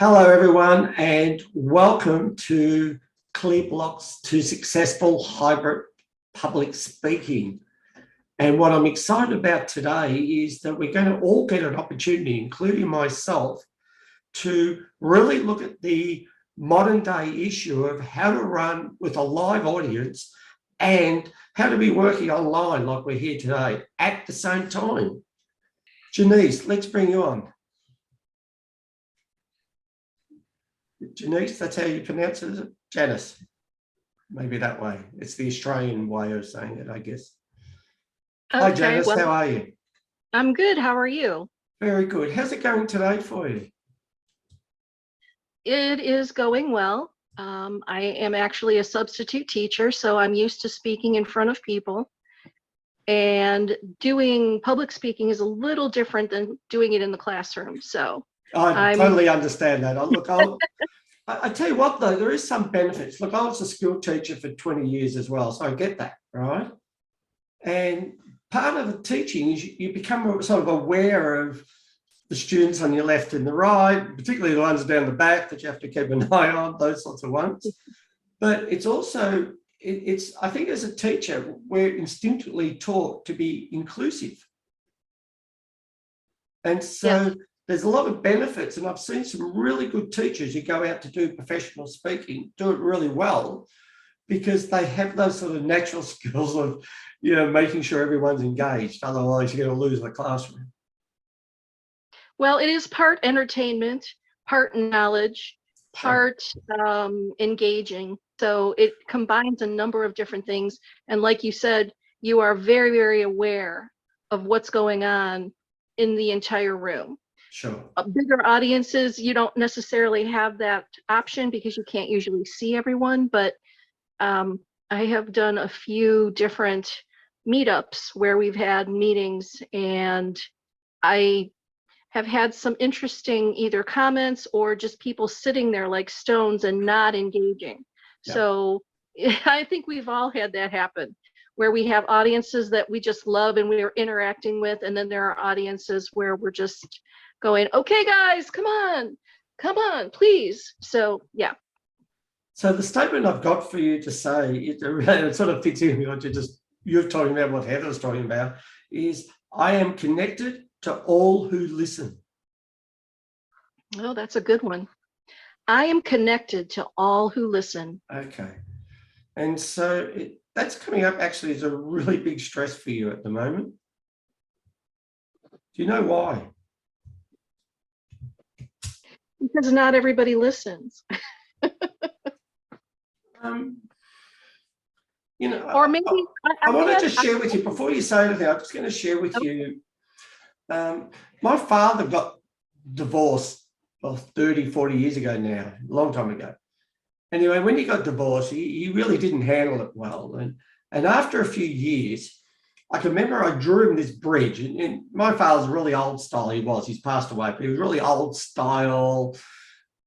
Hello, everyone, and welcome to Clear Blocks to Successful Hybrid Public Speaking. And what I'm excited about today is that we're going to all get an opportunity, including myself, to really look at the modern day issue of how to run with a live audience and how to be working online like we're here today at the same time. Janice, let's bring you on. Janice, that's how you pronounce it, is it? Janice, maybe that way. It's the Australian way of saying it, I guess. Okay, hi, Janice, well, how are you? I'm good. How are you? Very good. How's it going today for you? It is going well. I am actually a substitute teacher, so I'm used to speaking in front of people. And doing public speaking is a little different than doing it in the classroom. So I totally understand that. I tell you what, though, there is some benefits. Look, I was a school teacher for 20 years as well, so I get that, right? And part of the teaching is you become sort of aware of the students on your left and the right, particularly the ones down the back that you have to keep an eye on, those sorts of ones. But it's also, I think as a teacher, we're instinctively taught to be inclusive. And so yes, there's a lot of benefits, and I've seen some really good teachers who go out to do professional speaking, do it really well, because they have those sort of natural skills of, making sure everyone's engaged. Otherwise, you're going to lose the classroom. Well, it is part entertainment, part knowledge, part engaging. So it combines a number of different things. And like you said, you are very, very aware of what's going on in the entire room. Sure. Bigger audiences, you don't necessarily have that option because you can't usually see everyone. But I have done a few different meetups where we've had meetings, and I have had some interesting either comments or just people sitting there like stones and not engaging. Yeah. So I think we've all had that happen, where we have audiences that we just love and we are interacting with, and then there are audiences where we're just going, okay, guys, come on, please. So, yeah. So the statement I've got for you to say, it sort of fits in with what you're talking about, what Heather's talking about, is I am connected to all who listen. Oh, that's a good one. I am connected to all who listen. Okay. And so that's coming up actually as a really big stress for you at the moment. Do you know why? Because not everybody listens. Or maybe I want to just share with you, before you say anything, I'm just going to share with you. My father got divorced 30, 40 years ago now, a long time ago. Anyway, when he got divorced, he really didn't handle it well. And after a few years, I can remember I drew him this bridge, and my father's really old style. He's passed away, but he was really old style,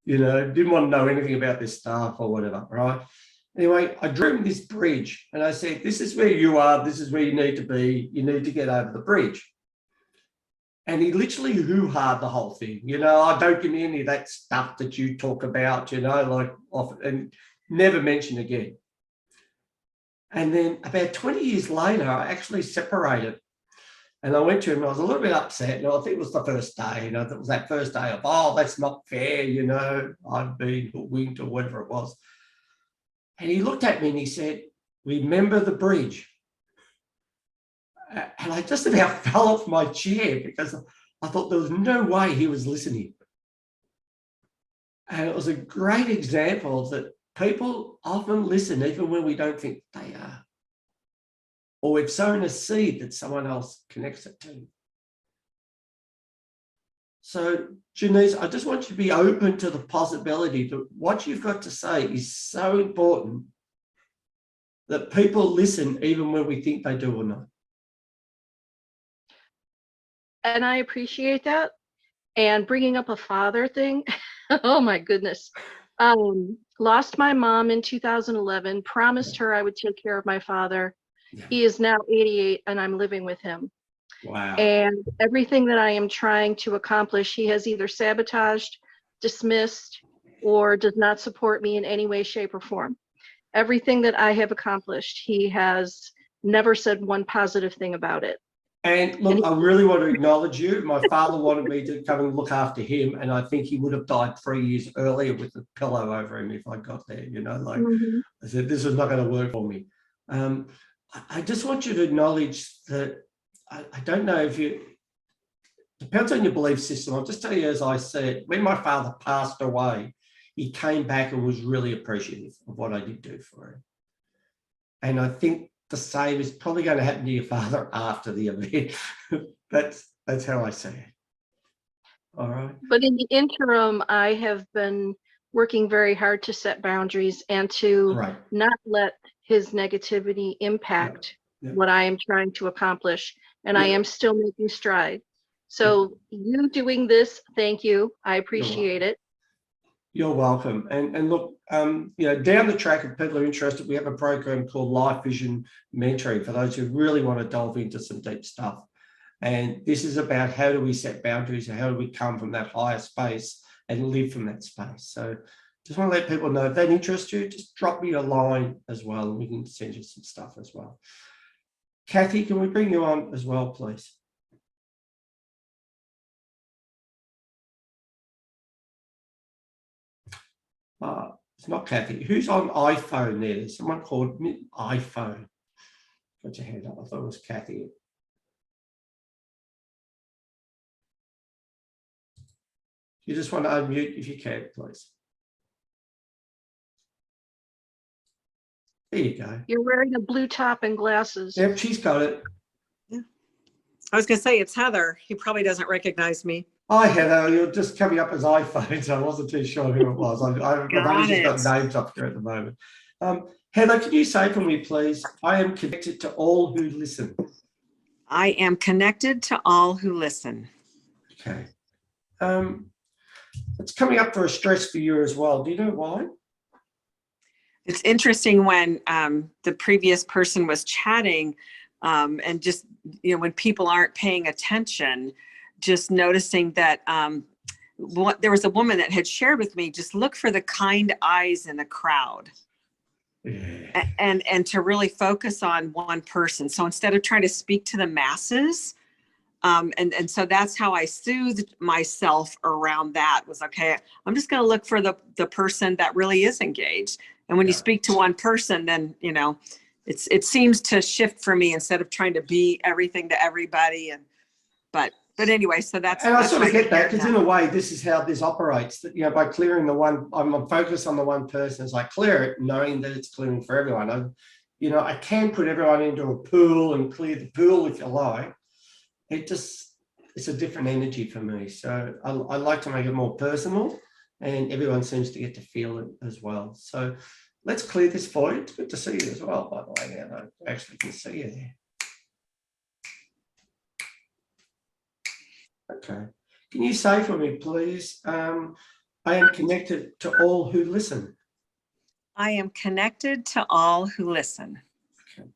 didn't want to know anything about this stuff or whatever, right? Anyway, I drew him this bridge and I said, this is where you are, this is where you need to be, you need to get over the bridge. And he literally hoo-ha'd the whole thing, I don't give me any of that stuff that you talk about, like often, and never mention again. And then about 20 years later, I actually separated. And I went to him, and I was a little bit upset. And I think it was the first day, it was that first day of, oh, that's not fair, I've been hoodwinked or whatever it was. And he looked at me and he said, remember the bridge. And I just about fell off my chair because I thought there was no way he was listening. And it was a great example that people often listen even when we don't think they are. Or we've sown a seed that someone else connects it to. So, Janice, I just want you to be open to the possibility that what you've got to say is so important that people listen even when we think they do or not. And I appreciate that. And bringing up a father thing, oh my goodness. Lost my mom in 2011, promised her I would take care of my father. Yeah. He is now 88 and I'm living with him. Wow. And everything that I am trying to accomplish, he has either sabotaged, dismissed, or does not support me in any way, shape, or form. Everything that I have accomplished, he has never said one positive thing about it. And look, I really want to acknowledge you. My father wanted me to come and look after him, and I think he would have died 3 years earlier with a pillow over him if I got there, you know, like I said, this is not going to work for me. I just want you to acknowledge that I don't know if you, depends on your belief system. I'll just tell you, as I said, when my father passed away, he came back and was really appreciative of what I did do for him. And I think the same is probably going to happen to your father after the event. That's how I see it. All right. But in the interim, I have been working very hard to set boundaries and to not let his negativity impact what I am trying to accomplish. And I am still making stride. So you doing this, thank you. I appreciate it. You're welcome. And look, you know, down the track, if people are interested, we have a program called Life Vision Mentoring for those who really want to delve into some deep stuff. And this is about how do we set boundaries and how do we come from that higher space and live from that space. So just want to let people know if that interests you, just drop me a line as well, and we can send you some stuff as well. Kathy, can we bring you on as well, please? It's not Kathy. Who's on iPhone there? There's someone called iPhone. Got your hand up. I thought it was Kathy. You just want to unmute if you can, please. There you go. You're wearing a blue top and glasses. Yep, she's got it. Yeah. I was going to say, it's Heather. He probably doesn't recognize me. Hi, Heather. You're just coming up as iPhone, so I wasn't too sure who it was. I've only just got names up here at the moment. Heather, can you say for me, please, I am connected to all who listen. I am connected to all who listen. Okay. It's coming up for a stress for you as well. Do you know why? It's interesting when the previous person was chatting and just, you know, when people aren't paying attention, just noticing that there was a woman that had shared with me, just look for the kind eyes in the crowd. Yeah. And to really focus on one person. So instead of trying to speak to the masses, and so that's how I soothed myself around that, was, okay, I'm just going to look for the person that really is engaged. And when you speak to one person, then, you know, it seems to shift for me instead of trying to be everything to everybody. And but anyway, so that's. And I sort of get that, because in a way, this is how this operates. That, you know, by clearing the one, I'm focused on the one person as I clear it, knowing that it's clearing for everyone. You know, I can put everyone into a pool and clear the pool if you like. It's a different energy for me. So I like to make it more personal, and everyone seems to get to feel it as well. So let's clear this for you. It's good to see you as well, by the way. Now I actually can see you there. Okay. Can you say for me, please, I am connected to all who listen. I am connected to all who listen. Okay.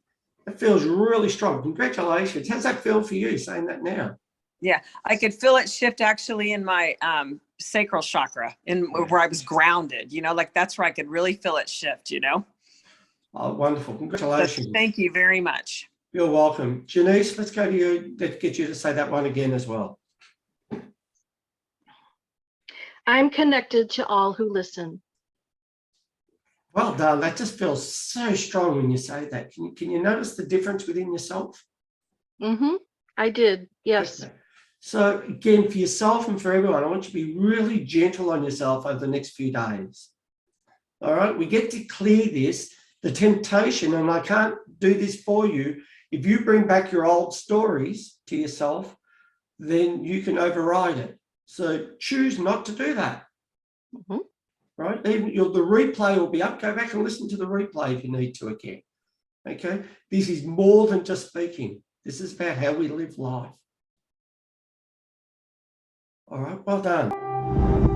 That feels really strong. Congratulations. How's that feel for you, saying that now? Yeah, I could feel it shift actually in my sacral chakra, where I was grounded, you know, like that's where I could really feel it shift, you know. Oh, wonderful. Congratulations. So thank you very much. You're welcome. Janice, let's go to you. Let's get you to say that one again as well. I'm connected to all who listen. Well done. That just feels so strong when you say that. Can you notice the difference within yourself? Mm-hmm. I did. Yes. Okay. So again, for yourself and for everyone, I want you to be really gentle on yourself over the next few days. All right. We get to clear this, the temptation, and I can't do this for you. If you bring back your old stories to yourself, then you can override it. So choose not to do that. Mm-hmm. Right? Even the replay will be up. Go back and listen to the replay if you need to again. Okay? This is more than just speaking. This is about how we live life. All right, well done.